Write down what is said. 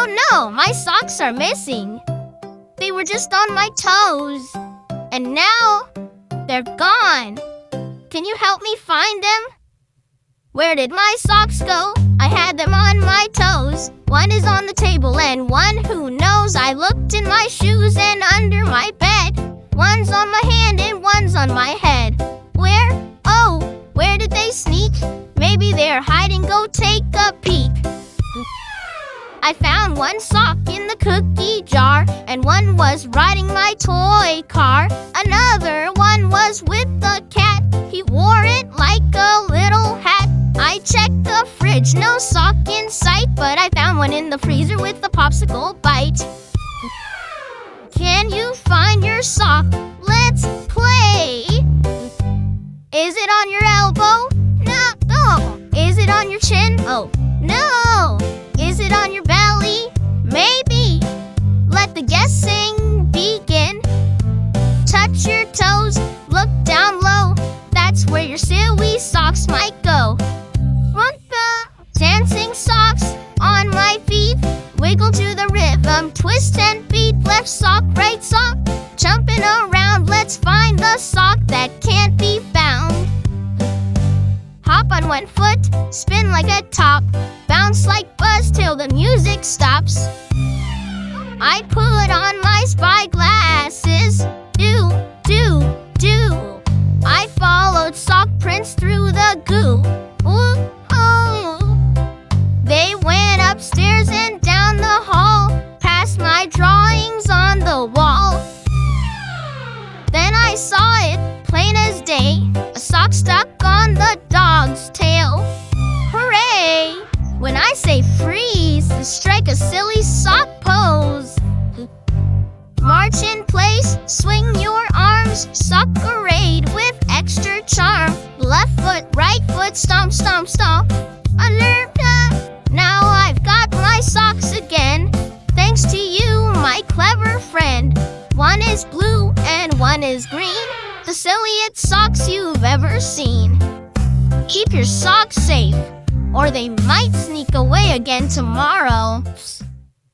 Oh no, my socks are missing. They were just on my toes. And now, they're gone. Can you help me find them? Where did my socks go? I had them on my toes. One is on the table and one who knows. I looked in my shoes and under my bed. One's on my hand and one's on my head. Where? Oh, where did they sneak? Maybe they're hiding, go take a peek. I found one sock in the cookie jar, and one was riding my toy car. Another one was with the cat. He wore it like a little hat. I checked the fridge, no sock in sight, but I found one in the freezer with a popsicle bite. Can you find your sock? Let's play! Is it on your elbow? No. Is it on your chin? Oh, no. Is it on your belly? Maybe. Let the guessing begin. Touch your toes, look down low. That's where your silly socks might go. Dancing socks on my feet. Wiggle to the rhythm, twist and beat. Left sock, right sock, jumping around. Let's find the sock that can't be found. Hop on one foot, spin like a top. Bounce like Buzz till the music stops. I put on my spy glasses. Do. I followed sock prints through the goo. Ooh. They went upstairs and down the hall, past my drawings on the wall. Then I saw it, plain as day, a sock stuck on the dog's tail. Hooray! When I say freeze, strike a silly sock pose. March in place, swing your arms, sock parade with extra charm. Left foot, right foot, stomp, stomp, stomp. Alert! Now I've got my socks again, thanks to you, my clever friend. One is blue and one is green, the silliest socks you've ever seen. Keep your socks safe, or they might sneak away again tomorrow.